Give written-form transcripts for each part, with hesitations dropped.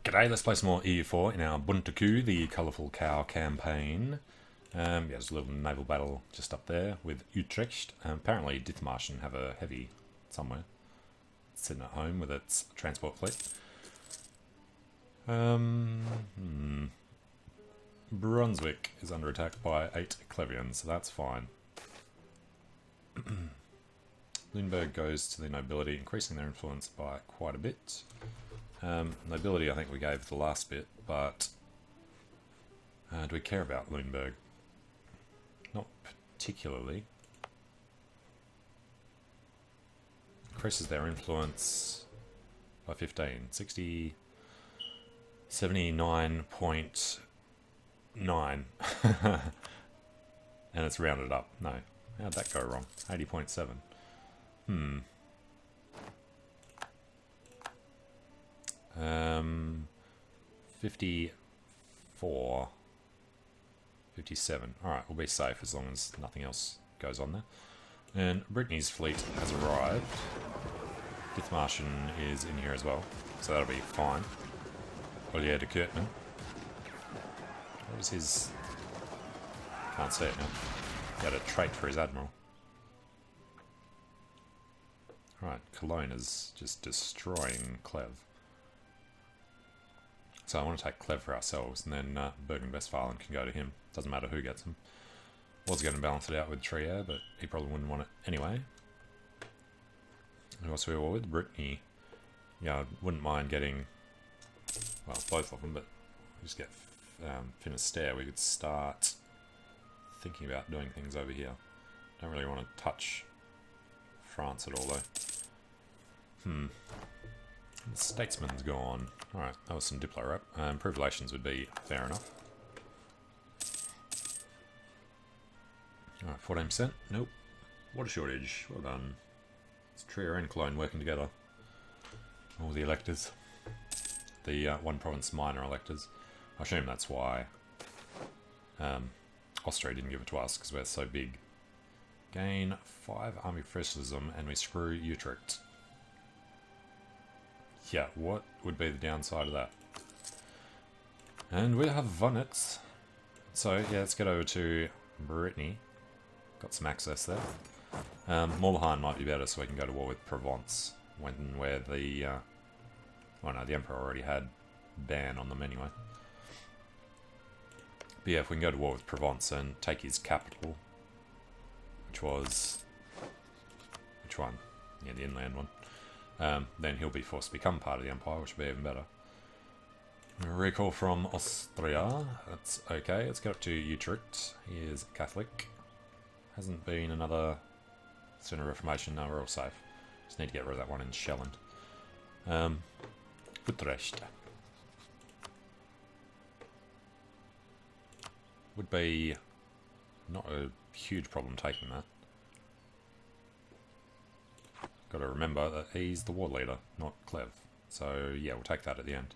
G'day, let's play some more EU4 in our Bunte Kuh, the colourful cow campaign. Yeah, there's a little naval battle just up there with Utrecht. Apparently Dithmarschen have a heavy somewhere, sitting at home with its transport fleet. Brunswick is under attack by 8 Clevians, so that's fine. Lundberg goes to the nobility, increasing their influence by quite a bit. Nobility I think we gave the last bit, but do we care about Lundberg? Not particularly. Increases their influence by 15. 60... 79.9. And it's rounded up. No. How'd that go wrong? 80.7. 54. 57. Alright, we'll be safe as long as nothing else goes on there. And Brittany's fleet has arrived. Dithmarschen is in here as well, so that'll be fine. Olivier de Kurtman. What was his... Can't see it now. He had a trait for his admiral. Right, Cologne is just destroying Clev. So I want to take Clev for ourselves, and then Bergen-Westphalen can go to him. Doesn't matter who gets him. Was going to balance it out with Trier, but he probably wouldn't want it anyway. Who else we were with? Brittany. Yeah, I wouldn't mind getting... Well, both of them, but just get Finisterre. We could start thinking about doing things over here. Don't really want to touch France at all, though. The Statesman's gone. Alright, that was some Diplo rep. Improved relations would be fair enough. Alright, 14%. Nope. Water shortage. Well done. It's Trier and Cologne working together. All the electors. The one province minor electors. I assume that's why Austria didn't give it to us, because we're so big. Gain 5 army professionalism and we screw Utrecht. Yeah, what would be the downside of that? And we have won it. So yeah, let's get over to Brittany. Got some access there. Morbihan might be better, so we can go to war with Provence when we're the... oh no, the Emperor already had ban on them anyway. But yeah, if we can go to war with Provence and take his capital, which was... Which one? Yeah, the inland one. Then he'll be forced to become part of the Empire, which will be even better. Recall from Austria. That's okay. Let's get up to Utrecht. He is Catholic. Hasn't been another Sooner Reformation. No, we're all safe. Just need to get rid of that one in Schelland. Utrecht. Would be not a huge problem taking that. Got to remember that he's the war leader, not Clev. So yeah, we'll take that at the end.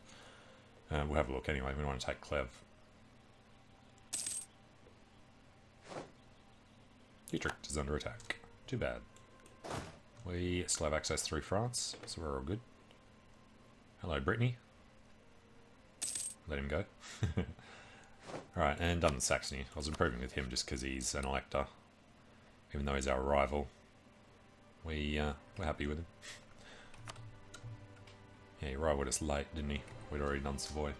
We'll have a look anyway. We want to take Clev. Utrecht is under attack. Too bad. We still have access through France, so we're all good. Hello, Brittany. Let him go. Alright, and done with Saxony. I was improving with him just because he's an elector. Even though he's our rival. We're happy with him. Yeah, he arrived with us late, didn't he? We'd already done Savoy.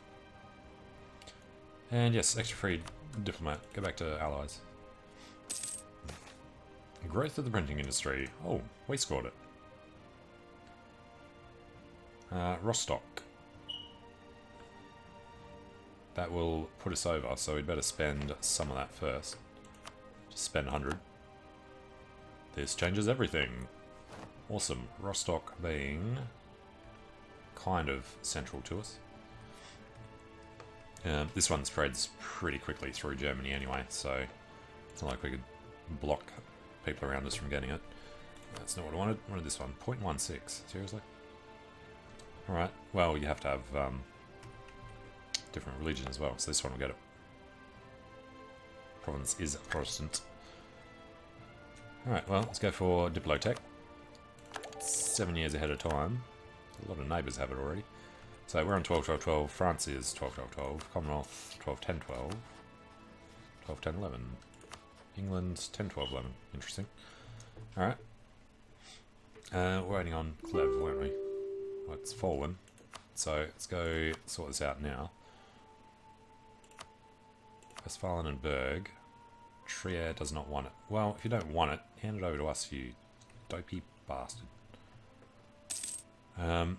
And yes, extra free diplomat. Go back to allies. Growth of the printing industry. Oh, we scored it. Rostock. That will put us over, so we'd better spend some of that first. Just spend 100. This changes everything. Awesome. Rostock being kind of central to us. This one spreads pretty quickly through Germany anyway, so it's not like we could block people around us from getting it. That's not what I wanted. I wanted this one. 0.16. Seriously? Alright. Well, you have to have different religion as well, so this one will get it. Province is Protestant. Alright, well, let's go for Diplotech. 7 years ahead of time. A lot of neighbours have it already. So we're on 12, 12, 12. France is 12, 12, 12. Commonwealth 12, 10, 12. 12, 10, 11. England 10, 12, 11. Interesting. Alright. We're waiting on Clev, weren't we? Well, it's fallen. So let's go sort this out now. Westphalen and Berg. Trier does not want it. Well, if you don't want it, hand it over to us, you dopey bastard.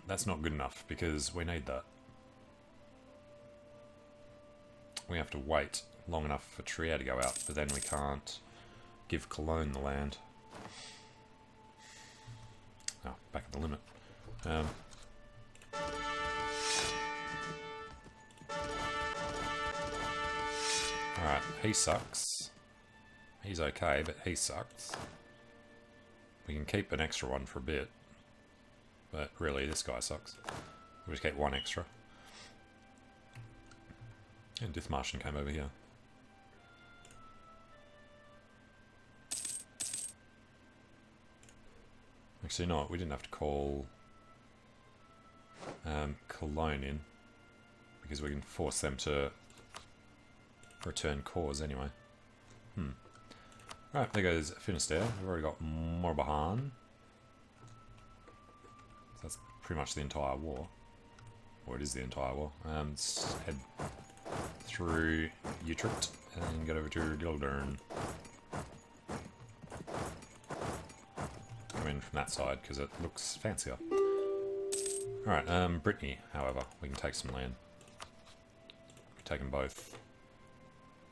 That's not good enough because we need that. We have to wait long enough for Trier to go out, but then we can't give Cologne the land. Oh, back at the limit. Alright, he sucks. He's okay, but he sucks. We can keep an extra one for a bit. But really, this guy sucks. We'll just get one extra. And Dithmarschen came over here. Actually, you know what? We didn't have to call Cologne in. Because we can force them to return cores anyway. Right, there goes Finisterre. We've already got Morbihan. So that's pretty much the entire war. Or it is the entire war. Let's head through Utrecht and get over to Gildern. Come in from that side because it looks fancier. Alright, Brittany, however, we can take some land. We've taken both.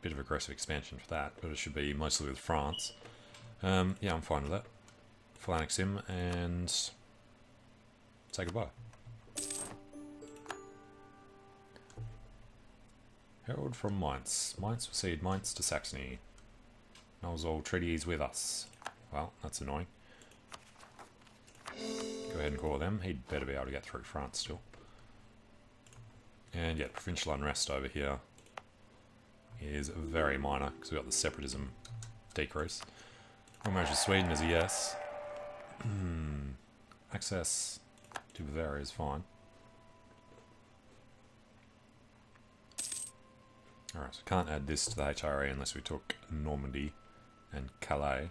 Bit of aggressive expansion for that, but it should be mostly with France. Yeah, I'm fine with that. Full annex him and say goodbye. Herald from Mainz. Mainz will cede Mainz to Saxony. Knows all treaties with us. Well, that's annoying. Go ahead and call them. He'd better be able to get through France still. And yeah, provincial unrest over here is very minor because we've got the separatism decrease. Marriage with Sweden is a yes. Access to Bavaria is fine. Alright, so can't add this to the HRA unless we took Normandy and Calais.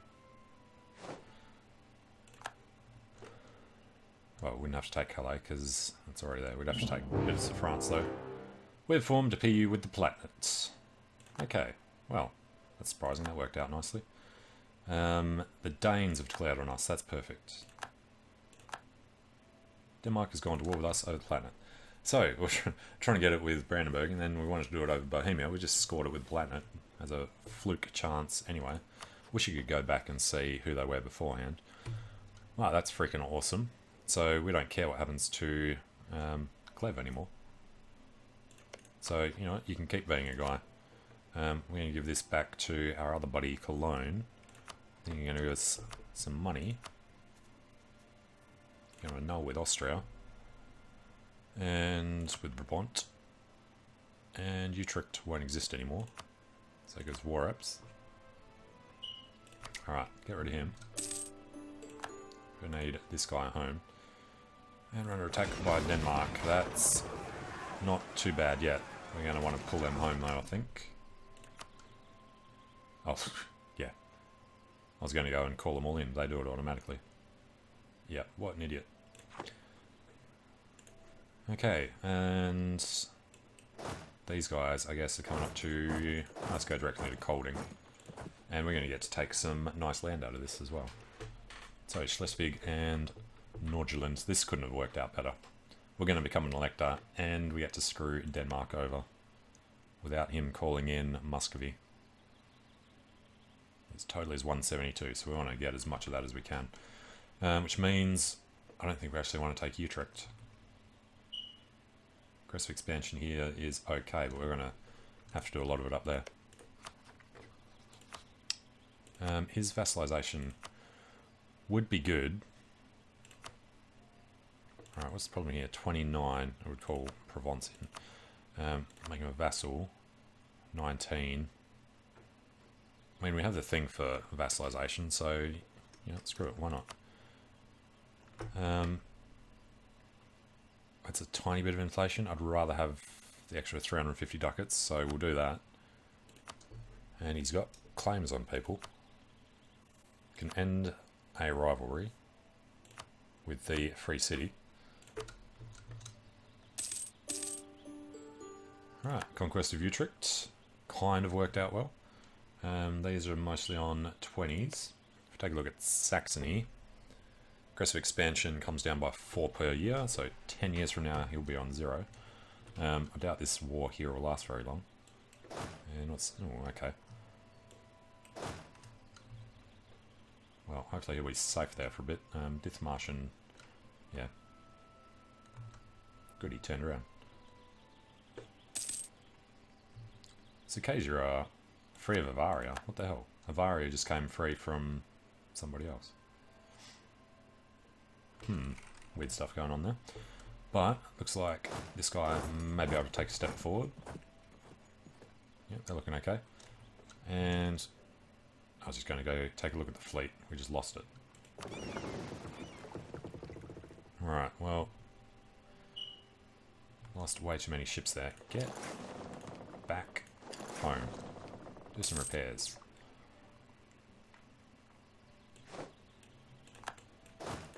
Well, we wouldn't have to take Calais because it's already there. We'd have to take bits of France though. We've formed a PU with the Palatinate. Okay, well, that's surprising. That worked out nicely. The Danes have declared on us. That's perfect. Denmark has gone to war with us over the Palatinate. So, we're trying to get it with Brandenburg, and then we wanted to do it over Bohemia. We just scored it with Palatinate as a fluke chance anyway. Wish you could go back and see who they were beforehand. Wow, that's freaking awesome. So, we don't care what happens to Clev anymore. So, you know what? You can keep being a guy. We're going to give this back to our other buddy, Cologne. I think you're going to give us some money. Going to null with Austria. And with Brabant. And Utrecht won't exist anymore. So it goes war apps. Alright, get rid of him. We need this guy at home. And we're under attack by Denmark. That's not too bad yet. We're going to want to pull them home though, I think. Oh, yeah. I was going to go and call them all in. They do it automatically. Yeah, what an idiot. Okay, and these guys, I guess, are coming up to... Let's go directly to Kolding. And we're going to get to take some nice land out of this as well. So, Schleswig and Nordjylland. This couldn't have worked out better. We're going to become an elector, and we get to screw Denmark over. Without him calling in Muscovy. His total is 172, so we want to get as much of that as we can. Which means, I don't think we actually want to take Utrecht. Aggressive expansion here is okay, but we're going to have to do a lot of it up there. His vassalization would be good. Alright, what's the problem here? 29, I would call Provence in. Make him a vassal. 19. I mean, we have the thing for vassalization, so, you know, screw it, why not? it's a tiny bit of inflation. I'd rather have the extra 350 ducats, so we'll do that. And he's got claims on people. Can end a rivalry with the Free City. Alright, Conquest of Utrecht. Kind of worked out well. These are mostly on 20s. If we take a look at Saxony, aggressive expansion comes down by 4 per year, so 10 years from now he'll be on 0. I doubt this war here will last very long. And what's... oh, okay. Well, hopefully he'll be safe there for a bit. Dithmarschen, yeah. Good, he turned around. Circassia are free of Avaria. What the hell? Avaria just came free from somebody else. Weird stuff going on there. But, looks like this guy may be able to take a step forward. Yep, they're looking okay. And I was just going to go take a look at the fleet. We just lost it. Alright, well, lost way too many ships there. Get back home. Do some repairs.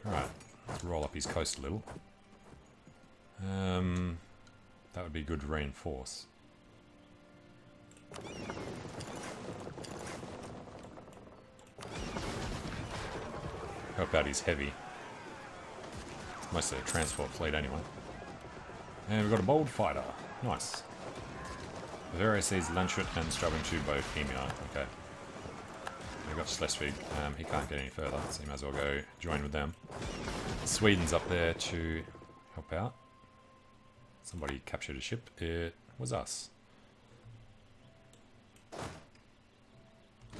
Alright, let's roll up his coast a little. That would be good to reinforce. Help out his heavy. It's mostly a transport fleet anyway. And we've got a bold fighter. Nice. Bavaria sees Landshut and Strabon to Bohemia. Okay. We've got Schleswig. He can't get any further, so he might as well go join with them. Sweden's up there to help out. Somebody captured a ship. It was us.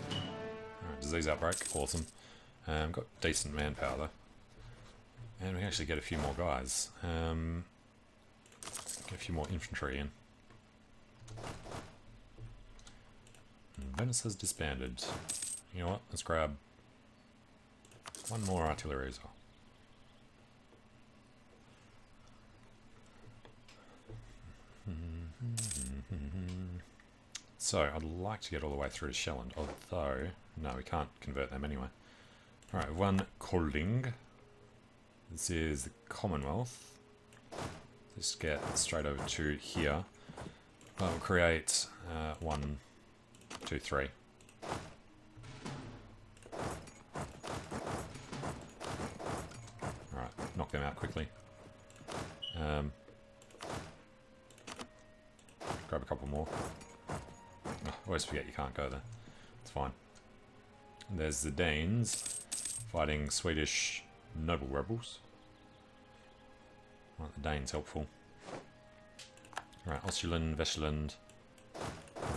Alright, disease outbreak. Awesome. Got decent manpower though. And we can actually get a few more guys. Get a few more infantry in. And Venice has disbanded. You know what? Let's grab one more artillery as well. So, I'd like to get all the way through to Shelland, although, no, we can't convert them anyway. Alright, one Kolding. This is the Commonwealth. Just get straight over to here. We'll create 1, 2, 3. Alright, knock them out quickly. Grab a couple more. Oh, always forget you can't go there. It's fine. And there's the Danes fighting Swedish noble rebels. Right, the Danes helpful. Right, Ostjylland, Vestland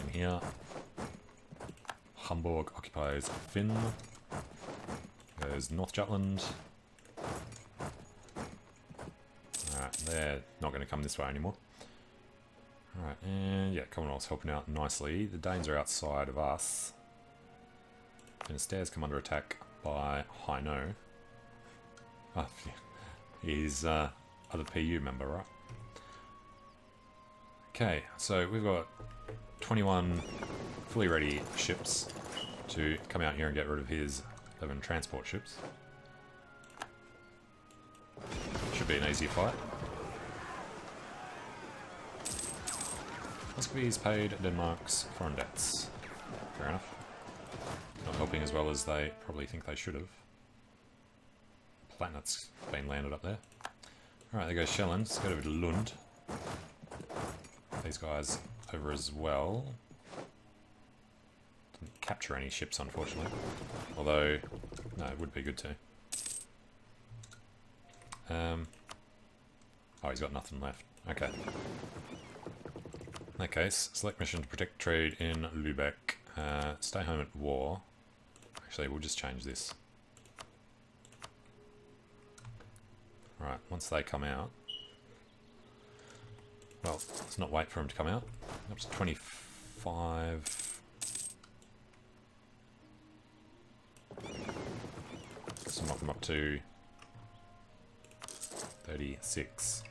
in here. Hamburg occupies Finn. There's North Jutland. Alright, they're not going to come this way anymore. Alright, and yeah, Commonwealth's helping out nicely. The Danes are outside of us. And the stairs come under attack by Hainaut. Oh, yeah. He's other PU member, right? Okay, so we've got 21 fully ready ships to come out here and get rid of his 11 transport ships. Should be an easy fight. Muscovy's paid Denmark's foreign debts. Fair enough. Not helping as well as they probably think they should have. Platnut's been landed up there. Alright, there goes Shelland. Let's go over to Lund. These guys over as well. Didn't capture any ships, unfortunately. Although, no, it would be good to. Oh, he's got nothing left. Okay. In that case, select mission to protect trade in Lübeck. Stay home at war. Actually, we'll just change this. Right, once they come out... Well, let's not wait for them to come out. Up to 25... Let's knock them up to 36.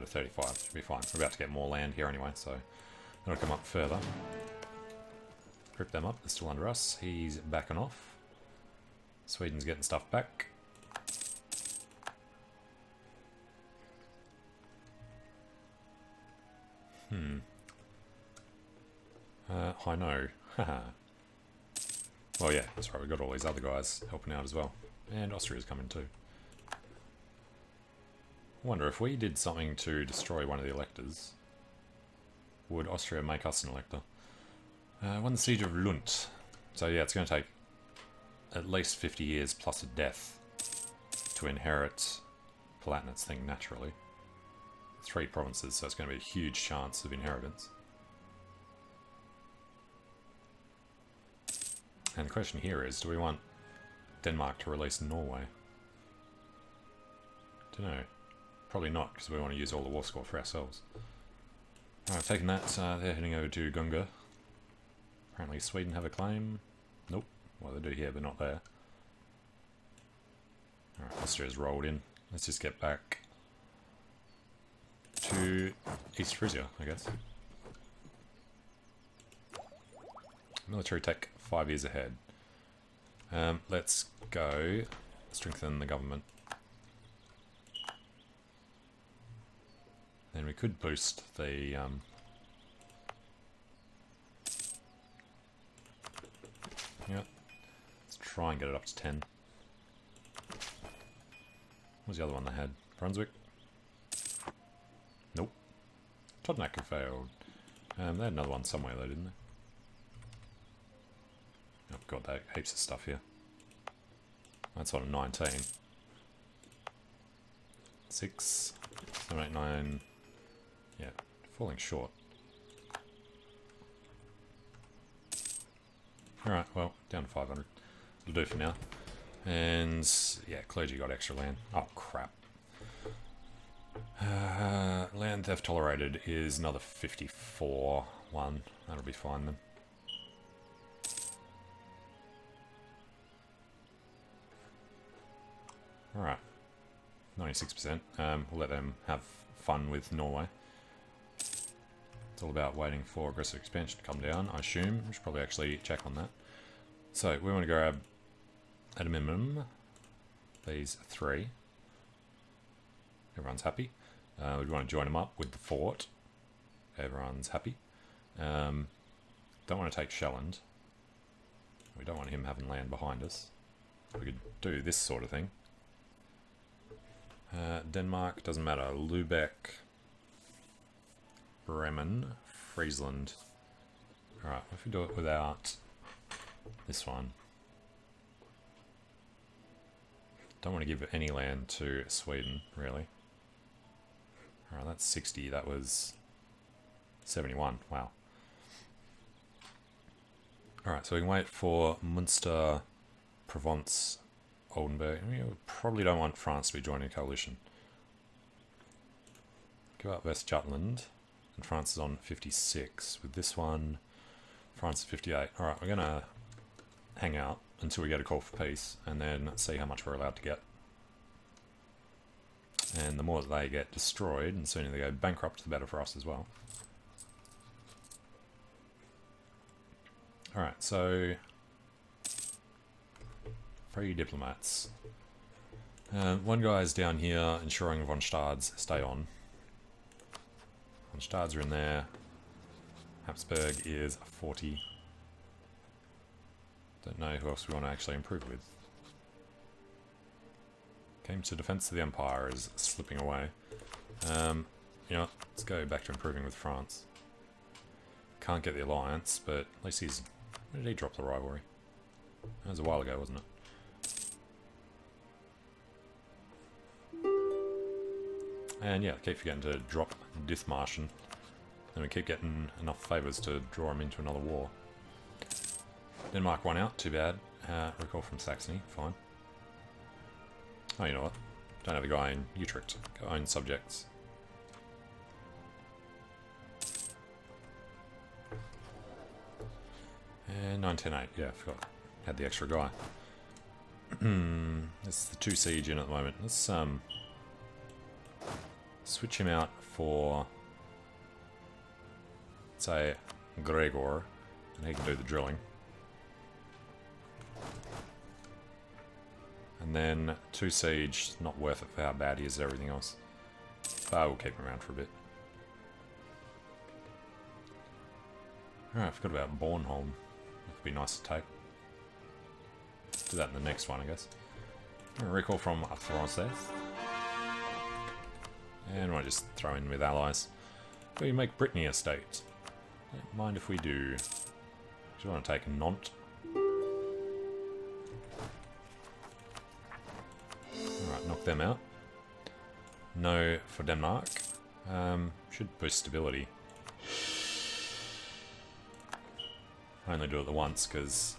to 35. Should be fine. We're about to get more land here anyway, so it'll come up further. Grip them up. They're still under us. He's backing off. Sweden's getting stuff back. I know. Haha. Well, yeah, that's right. We've got all these other guys helping out as well. And Austria's coming too. I wonder if we did something to destroy one of the electors, would Austria make us an elector? Won the siege of Lund. So yeah, it's going to take at least 50 years plus a death to inherit Palatinate thing naturally. 3 provinces, so it's going to be a huge chance of inheritance. And the question here is, do we want Denmark to release Norway? Don't know. Probably not, because we want to use all the war score for ourselves. Alright, taking that, they're heading over to Gunga. Apparently Sweden have a claim. Nope. Well, they do here, but not there. Alright, Austria's rolled in. Let's just get back to East Frisia, I guess. Military tech 5 years ahead. Let's go strengthen the government. Then we could boost the yeah. Let's try and get it up to 10. What was the other one they had? Brunswick? Nope. Todnacker failed. They had another one somewhere though, didn't they? I've got that heaps of stuff here. That's on 19. 6, 7, 8, 9. Yeah, falling short. Alright, well, down to 500. It'll do for now. And yeah, clergy got extra land. Oh, crap. Land theft tolerated is another 54. 1. That'll be fine then. Alright, 96%. We'll let them have fun with Norway. It's all about waiting for aggressive expansion to come down, I assume. We should probably actually check on that. So, we want to grab, at a minimum, these 3. Everyone's happy. We want to join them up with the fort. Everyone's happy. Don't want to take Shelland. We don't want him having land behind us. We could do this sort of thing. Denmark, doesn't matter. Lubeck, Bremen, Friesland. Alright, if we do it without this one. Don't want to give any land to Sweden, really. Alright, that's 60. That was 71. Wow. Alright, so we can wait for Munster, Provence, Oldenburg. I mean, we probably don't want France to be joining a coalition. Go up West Jutland, and France is on 56. With this one, France is 58. Alright, we're going to hang out until we get a call for peace, and then see how much we're allowed to get. And the more that they get destroyed, and the sooner they go bankrupt, the better for us as well. Alright, so 3 diplomats. One guy's down here ensuring von Stads stay on. Von Stads are in there. Habsburg is 40. Don't know who else we want to actually improve with. Came to defense of the Empire is slipping away. You know what? Let's go back to improving with France. Can't get the alliance, but at least he's... When did he drop the rivalry? That was a while ago, wasn't it? And yeah, keep forgetting to drop Dithmarschen. And we keep getting enough favours to draw him into another war. Denmark won out, too bad. Recall from Saxony, fine. Oh, you know what? Don't have a guy in Utrecht. Go own subjects. And 910-8, yeah, I forgot. Had the extra guy. This is the 2 siege in at the moment. Let's Switch him out for, say, Gregor, and he can do the drilling. And then 2 siege, not worth it for how bad he is everything else. But we'll keep him around for a bit. Alright, I forgot about Bornholm. That could be nice to take. Do that in the next one, I guess. Recall from Frances. And we'll just throw in with allies. We make Brittany a state. Don't mind if we do. Do you want to take Nantes? Alright, knock them out. No for Denmark. Should boost stability. I only do it the once because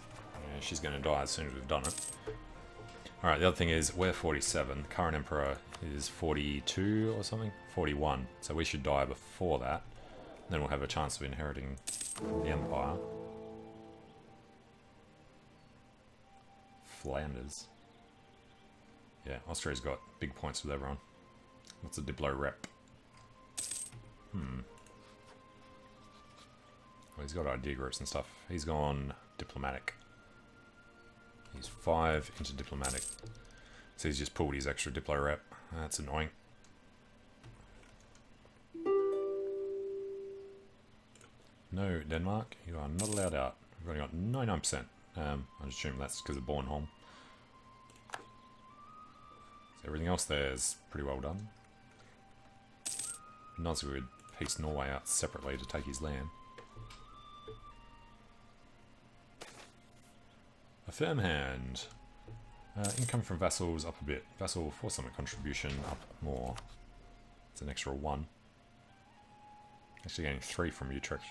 she's going to die as soon as we've done it. Alright, the other thing is we're 47. Current Emperor is 42 or something? 41. So we should die before that. Then we'll have a chance of inheriting the Empire. Flanders. Yeah, Austria's got big points with everyone. What's a Diplo rep? Well, he's got idea groups and stuff. He's gone diplomatic. He's 5 into diplomatic. So he's just pulled his extra Diplo rep. That's annoying. No, Denmark, you are not allowed out. We've only got 99%. I assume that's because of Bornholm. So everything else there is pretty well done. Nice if we would piece Norway out separately to take his land. A firm hand. Income from vassals up a bit. Vassal for summit contribution up more. It's an extra 1. Actually getting 3 from Utrecht.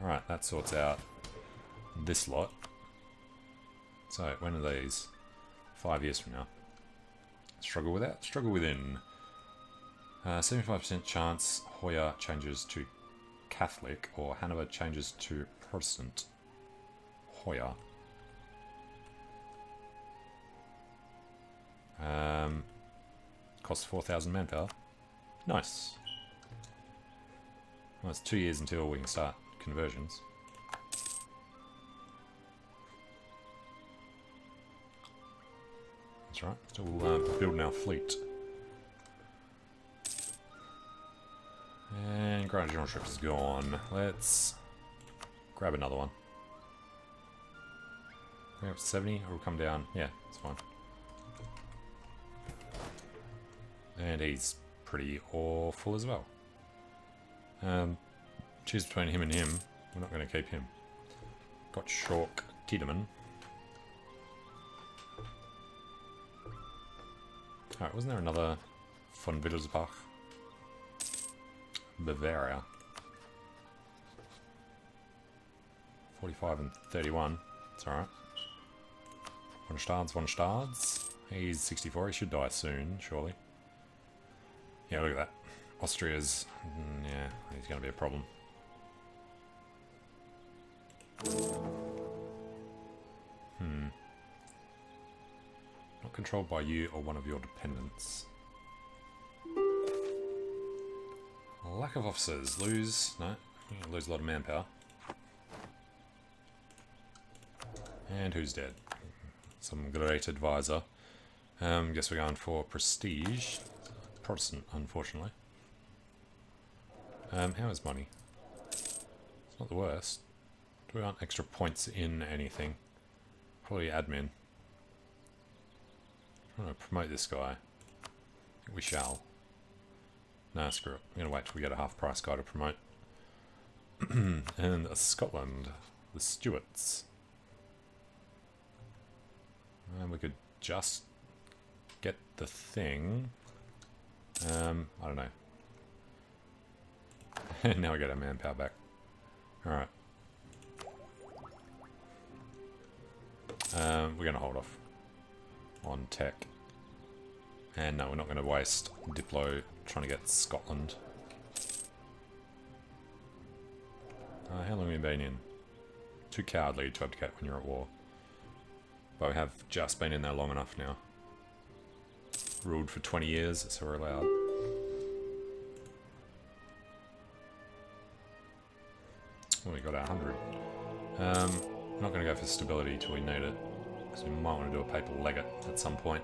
Alright, that sorts out this lot. So, when are these? 5 years from now. Struggle without? Struggle within. 75% chance Hoya changes to Catholic or Hanover changes to Protestant. Hoya. Costs 4,000 manpower. Nice. Well, it's 2 years until we can start conversions. That's right. Still building our fleet. And Grand Generalship is gone. Let's grab another one. We're up to 70, or we'll come down. Yeah, it's fine. And he's pretty awful as well. Choose between him and him. We're not going to keep him. Got Schork Tiedemann. Alright, wasn't there another von Wittelsbach? Bavaria. 45 and 31. It's alright. Von Stads. He's 64. He should die soon, surely. Yeah, look at that. Austria's... yeah, he's going to be a problem. Not controlled by you or one of your dependents. Lack of officers. Lose... no. You're going to lose a lot of manpower. And who's dead? Some great advisor. Guess we're going for prestige. Protestant, unfortunately. How is money? It's not the worst. Do we want extra points in anything? Probably admin. I'm going to promote this guy. I think we shall. Nah, screw it. I'm going to wait till we get a half price guy to promote. And Scotland. The Stuarts. And we could just get the thing. I don't know. Now we get our manpower back. Alright. We're going to hold off on tech. And no, we're not going to waste Diplo trying to get Scotland. How long have you been in? Too cowardly to abdicate when you're at war. But we have just been in there long enough now. Ruled for 20 years, so we're allowed. Oh, we got our 100. I'm not going to go for stability till we need it, because we might want to do a paper legate at some point.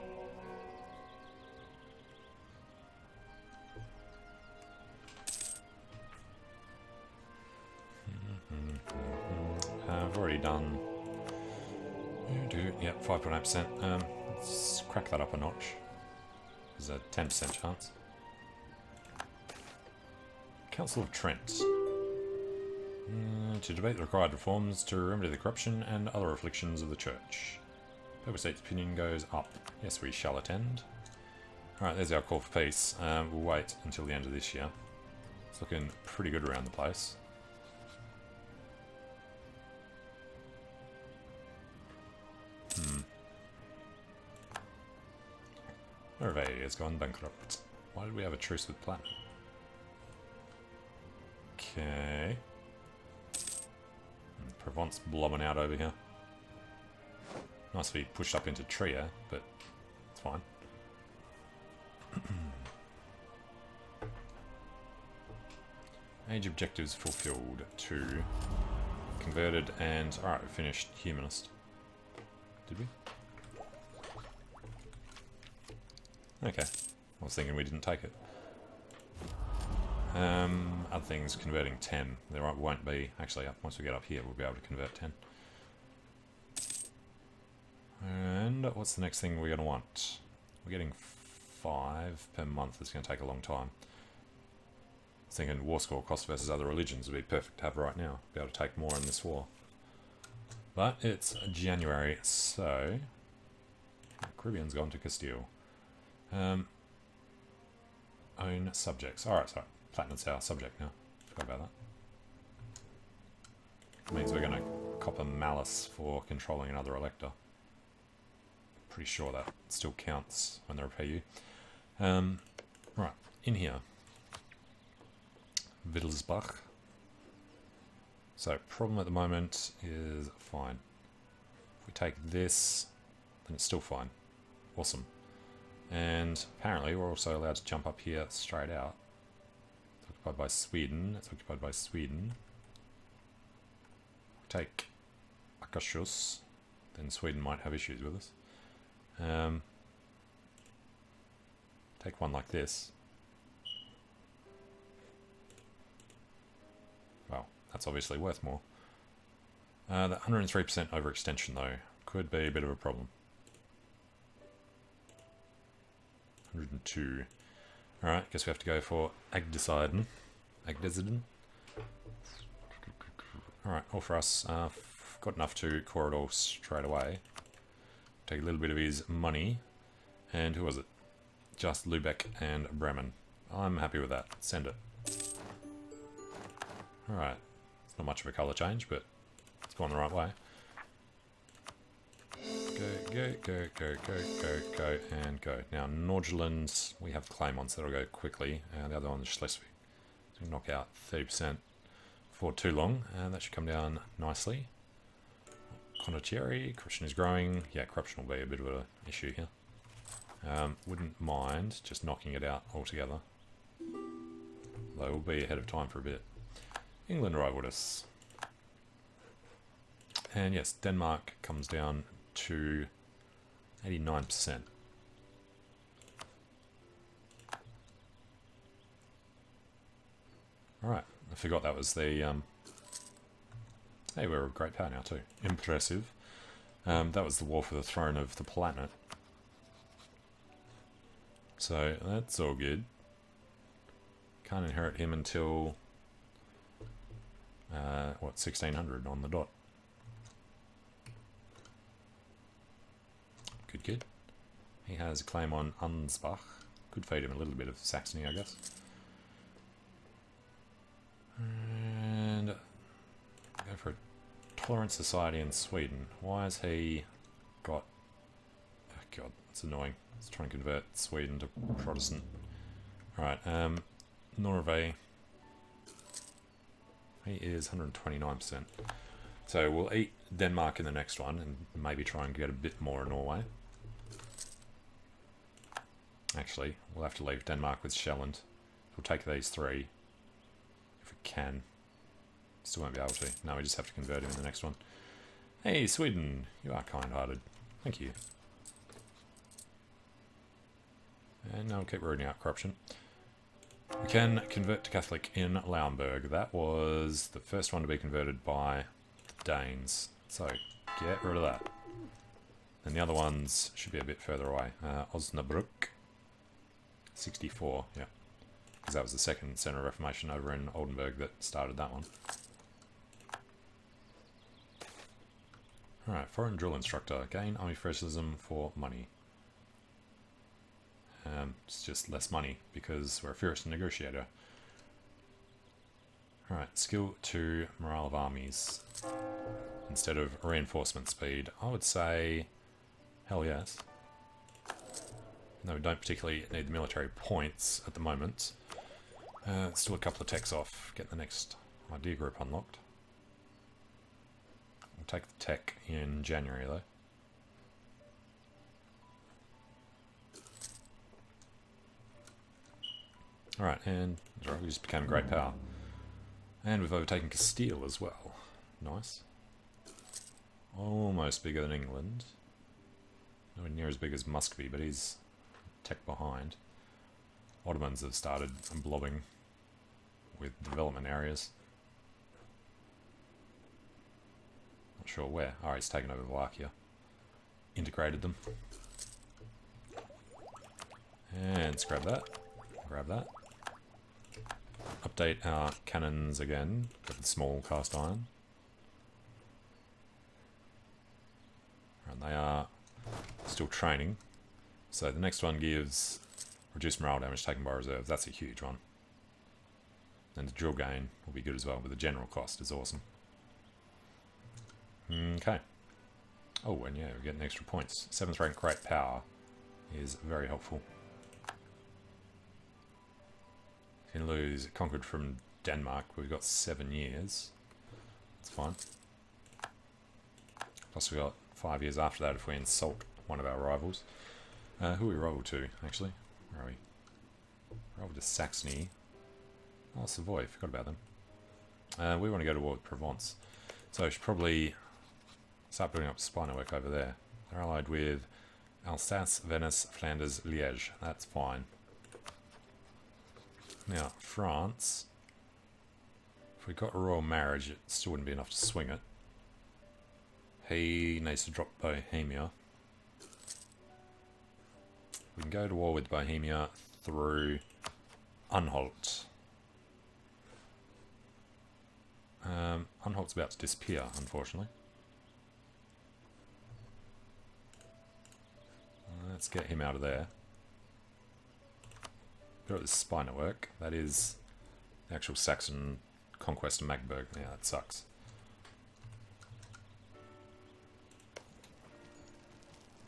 I've already done... Yep, 5.8%. Let's crack that up a notch. There's a 10% chance. Council of Trent. To debate the required reforms to remedy the corruption and other afflictions of the church. Paper State's opinion goes up. Yes, we shall attend. Alright, there's our call for peace. We'll wait until the end of this year. It's looking pretty good around the place. Norway has gone bankrupt. Why did we have a truce with Platinum? Okay. Provence blobbing out over here. Nice to be pushed up into Trier, but it's fine. Age objectives fulfilled. 2. Converted and... Alright, we finished Humanist. Did we? Okay. I was thinking we didn't take it. Other things, converting 10. There won't be... Actually, once we get up here, we'll be able to convert 10. And what's the next thing we're going to want? We're getting 5 per month. It's going to take a long time. I was thinking war score cost versus other religions would be perfect to have right now. Be able to take more in this war. But it's January, so... Caribbean's gone to Castile. Own subjects. Alright, sorry. Platinum's our subject now. Forgot about that. Means we're going to cop a malus for controlling another elector. Pretty sure that still counts when they repay you. Right, in here. Wittelsbach. So, problem at the moment is fine. If we take this, then it's still fine. Awesome. And apparently we're also allowed to jump up here straight out. It's occupied by Sweden. It's occupied by Sweden. We take Akashus, then Sweden might have issues with us. Take one like this. Well, that's obviously worth more. That 103% overextension though could be a bit of a problem. 102. Alright, guess we have to go for Agdesiden. Agdesiden. Alright, all for us. Got enough to core it all straight away. Take a little bit of his money. And who was it? Just Lübeck and Bremen. I'm happy with that. Send it. Alright. It's not much of a colour change, but it's going the right way. Go, go, go, go, go, go, and go. Now, Nordjylland, we have claim on, so that'll go quickly. And the other one is Schleswig. So we knock out 30% for too long, and that should come down nicely. Condottieri, corruption is growing. Yeah, corruption will be a bit of an issue here. Wouldn't mind just knocking it out altogether. Though we'll be ahead of time for a bit. England rivaled us. And yes, Denmark comes down to 89%. Alright, I forgot that was the... Hey, we're a great power now too. Impressive. That was the war for the throne of the planet. So, that's all good. Can't inherit him until... what, 1600 on the dot. Good, good. He has a claim on Ansbach. Could feed him a little bit of Saxony, I guess. And go for a tolerant society in Sweden. Why has he got... Oh god, it's annoying. Let's try and convert Sweden to Protestant. Alright, Norway. He is 129%. So we'll eat Denmark in the next one and maybe try and get a bit more in Norway. Actually, we'll have to leave Denmark with Sjælland. We'll take these 3 if we can. Still won't be able to. No, we just have to convert him in the next one. Hey, Sweden, you are kind-hearted. Thank you. And now we'll keep rooting out corruption. We can convert to Catholic in Lauenburg. That was the first one to be converted by the Danes. So, get rid of that. And the other ones should be a bit further away. Osnabrück. 64, yeah. Because that was the second Centre of Reformation over in Oldenburg that started that one. Alright, foreign drill instructor. Gain army professionalism for money. It's just less money because we're a fierce negotiator. Alright, skill 2, morale of armies. Instead of reinforcement speed, I would say hell yes. No, we don't particularly need the military points at the moment. Still a couple of techs off. Get the next idea group unlocked. We'll take the tech in January though. Alright, and we just became a great power. And we've overtaken Castile as well. Nice. Almost bigger than England. Nowhere near as big as Muscovy, but he's tech behind. Ottomans have started blobbing with development areas. Not sure where. Oh, he's taken over Wallachia. Integrated them. And let's grab that. Grab that. Update our cannons again with the small cast iron. And they are still training. So the next one gives reduced morale damage taken by reserves. That's a huge one. And the drill gain will be good as well, but the general cost is awesome. Okay. Oh, and yeah, we're getting extra points. 7th rank great power is very helpful. Can lose conquered from Denmark. We've got 7 years. That's fine. Plus we got 5 years after that if we insult one of our rivals. Who are we rival to, actually? Where are we? Rival to Saxony. Oh, Savoy, forgot about them. We want to go to war with Provence. So we should probably start building up a spy network over there. They're allied with Alsace, Venice, Flanders, Liège. That's fine. Now, France. If we got a royal marriage, it still wouldn't be enough to swing it. He needs to drop Bohemia. We can go to war with Bohemia through Anhalt. Anhalt's about to disappear, unfortunately. Let's get him out of there. Go to the spy network. That is the actual Saxon conquest of Magdeburg. Yeah, that sucks.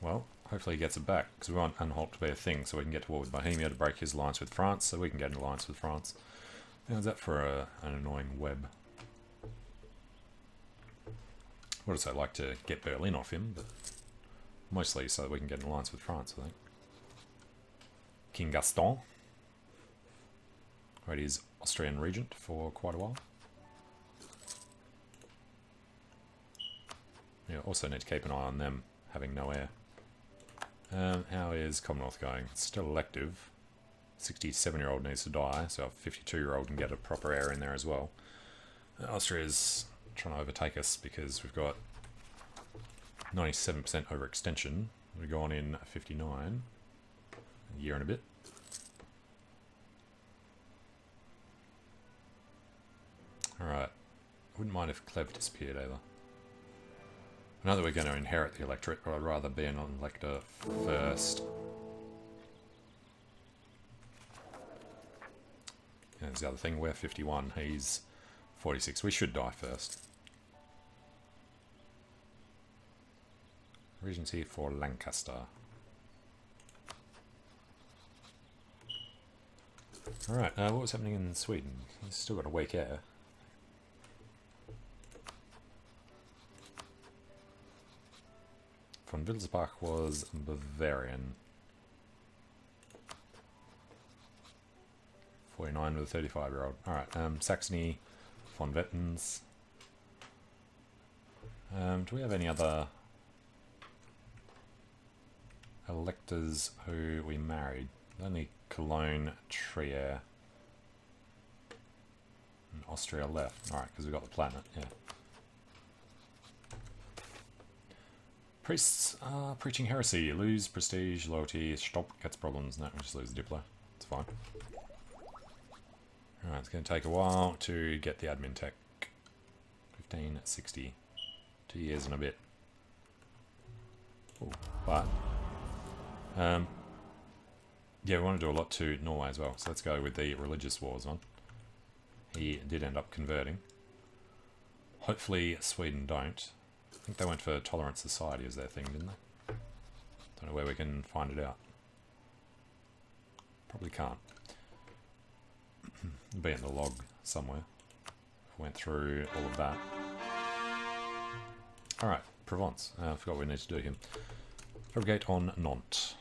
Well, hopefully he gets it back, because we want Anhalt to be a thing, so we can get to war with Bohemia to break his alliance with France, so we can get an alliance with France. How's that for an annoying web? Would also like to get Berlin off him, but mostly so that we can get an alliance with France, I think. King Gaston. Right, he's Austrian regent for quite a while. Yeah, also need to keep an eye on them having no heir. How is Commonwealth going? It's still elective. 67-year-old needs to die, so a 52-year-old can get a proper heir in there as well. Austria's trying to overtake us because we've got 97% overextension. We've gone in 59, a year and a bit. Alright, I wouldn't mind if Clev disappeared either. I know that we're going to inherit the electorate, but I'd rather be an elector first. And there's the other thing, we're 51, he's 46. We should die first. Regency for Lancaster. Alright, what was happening in Sweden? He's still got a weak heir. von Wittelsbach was Bavarian. 49 with a 35-year-old. Alright, Saxony, von Wettens. Do we have any other electors who we married? Only Cologne, Trier, and Austria left. Alright, because we've got the planet, yeah. Priests are preaching heresy. Lose prestige, loyalty, stop, gets problems. No, we just lose the Diplo. It's fine. Alright, it's going to take a while to get the admin tech. 1560. 2 years and a bit. Ooh, but yeah, we want to do a lot to Norway as well, so let's go with the religious wars one. He did end up converting. Hopefully Sweden don't. I think they went for Tolerant Society as their thing, didn't they? Don't know where we can find it out. Probably can't. It'll be in the log somewhere. Went through all of that. Alright, Provence. I forgot what we need to do here. Fabricate on Nantes.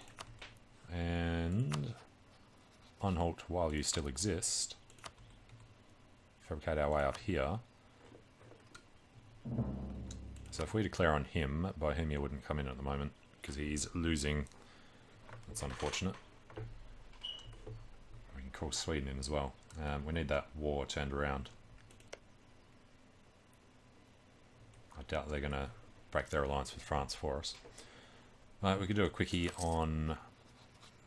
And Anhalt while you still exist. Fabricate our way up here. So if we declare on him, Bohemia wouldn't come in at the moment because he's losing. That's unfortunate. We can call Sweden in as well. We need that war turned around. I doubt they're going to break their alliance with France for us. We could do a quickie on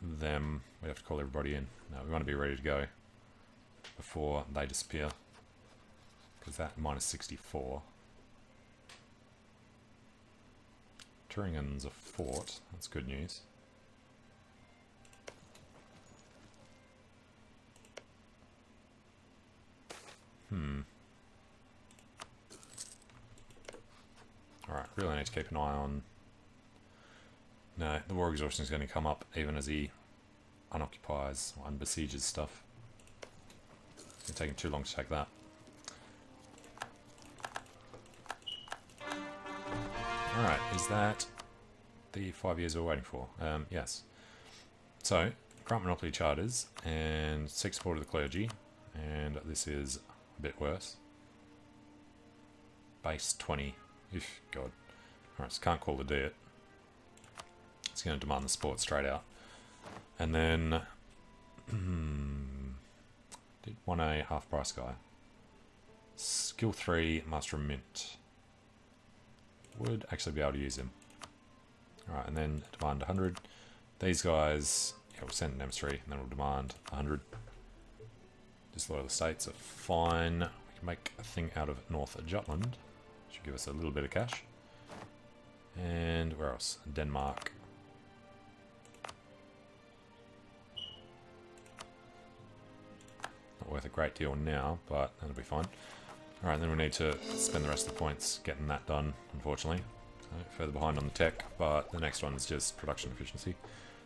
them. We have to call everybody in. No, we want to be ready to go before they disappear. Because that minus 64. Thuringen's a fort. That's good news. Alright, really need to keep an eye on... No, the war exhaustion is going to come up even as he unoccupies or unbesieges stuff. It's taking too long to take that. Alright, is that the 5 years we're waiting for? Yes. So, grant monopoly charters and seek support of the clergy, and this is a bit worse. Base 20. If God. Alright, so can't call the diet. It's going to demand the sport straight out. And then did want a half price guy. Skill 3, Master of Mint. Would actually be able to use him. Alright, and then demand 100. These guys, yeah, we'll send an M3 and then we'll demand 100. Disloyal estates are fine. We can make a thing out of North Jutland. Should give us a little bit of cash. And where else? Denmark. Not worth a great deal now, but that'll be fine. Alright, then we need to spend the rest of the points getting that done, unfortunately. Further behind on the tech, but the next one is just production efficiency.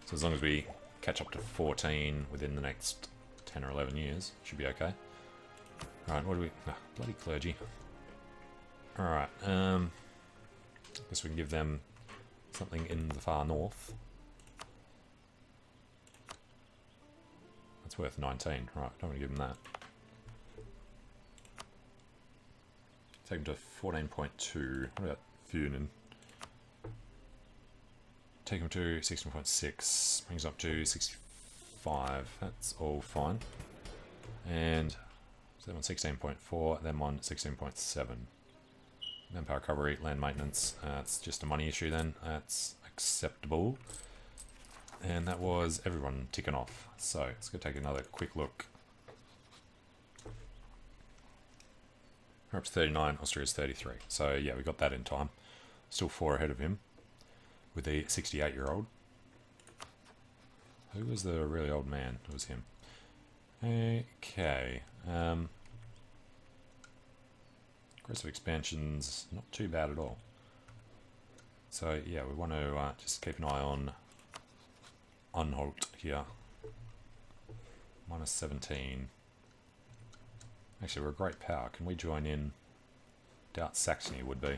So as long as we catch up to 14 within the next 10 or 11 years, should be okay. Alright, what do we... Oh, bloody clergy. Alright, guess we can give them something in the far north. That's worth 19. Right, don't want to give them that. Take them to 14.2. What about Funen? Take them to 16.6. Brings up to 65. That's all fine. And them on 16.4. Them on 16.7. Manpower recovery, land maintenance. It's just a money issue then. That's acceptable. And that was everyone ticking off. So let's go take another quick look. We're up to 39, Austria's 33. So yeah, we got that in time. Still 4 ahead of him with the 68-year-old. Who was the really old man? It was him. Okay. Aggressive expansion's not too bad at all. So yeah, we want to just keep an eye on Anhalt here. Minus 17. Actually, we're a great power. Can we join in? Doubt Saxony would be.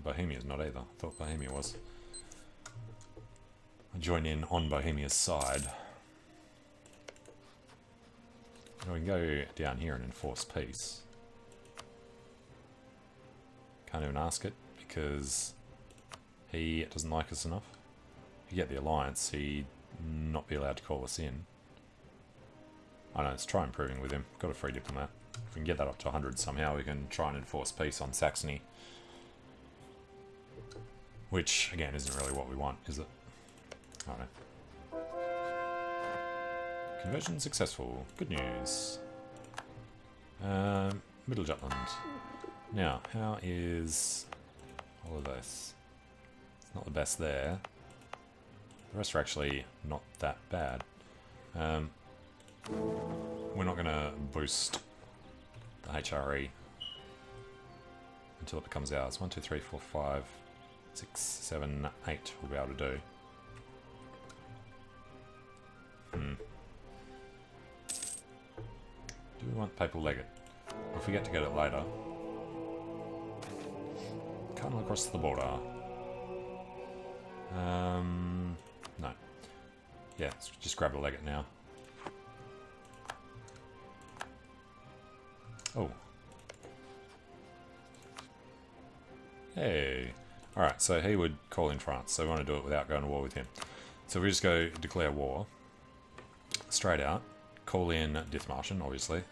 Bohemia's not either. I thought Bohemia was. I join in on Bohemia's side. We can go down here and enforce peace. Can't even ask it because he doesn't like us enough. If you get the alliance, he'd not be allowed to call us in. I know, let's try improving with him. Got a free diplomat. If we can get that up to 100 somehow, we can try and enforce peace on Saxony. Which, again, isn't really what we want, is it? I don't know. Conversion successful. Good news. Middle Jutland. Now, how is all of this? It's not the best there. The rest are actually not that bad. We're not going to boost the HRE until it becomes ours. 1, 2, 3, 4, 5, 6, 7, 8 we'll be able to do. Do we want Papal Legate? We'll forget to get it later. Can't look across the border. No. Yeah, let's just grab a legate now. Oh. Hey. Alright, so he would call in France, so we want to do it without going to war with him. So we just go declare war. Straight out. Call in Dithmarschen, obviously.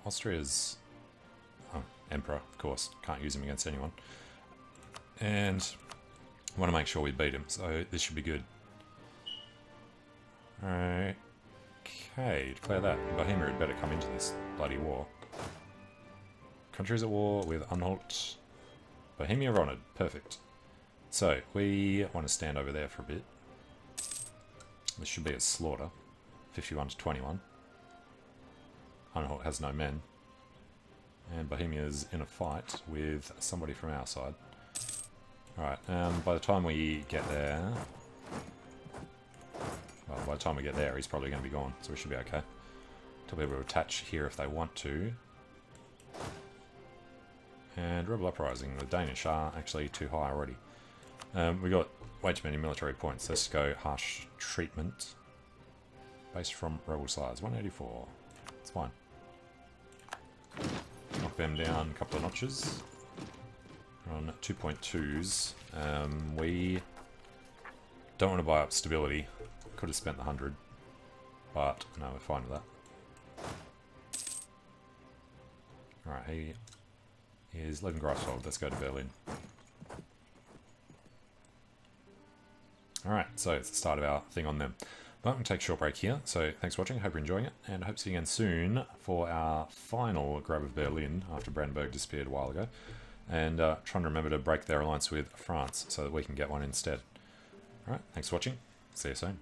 Austria's emperor, of course. Can't use him against anyone. And want to make sure we beat him, so this should be good. Okay, declare that. Bohemia had better come into this bloody war. Countries at war with Anhalt. Bohemia honoured. Perfect. So, we want to stand over there for a bit. This should be a slaughter. 51 to 21. Anhalt has no men. And Bohemia's in a fight with somebody from our side. Alright, by the time we get there... Well, by the time we get there, he's probably going to be gone, so we should be okay. Tell people to attach here if they want to. And Rebel Uprising. The Danish are actually too high already. We got way too many military points. Let's go harsh treatment. Based from Rebel size. 184. It's fine. Knock them down a couple of notches. We're on 2.2s. We don't want to buy up stability. Could have spent the 100. But, no, we're fine with that. Alright, he is leaving Greifswald. Let's go to Berlin. Alright, so it's the start of our thing on them. But I'm going to take a short break here. So thanks for watching. Hope you're enjoying it. And I hope to see you again soon for our final grab of Berlin after Brandenburg disappeared a while ago. And trying to remember to break their alliance with France so that we can get one instead. Alright, thanks for watching. See you soon.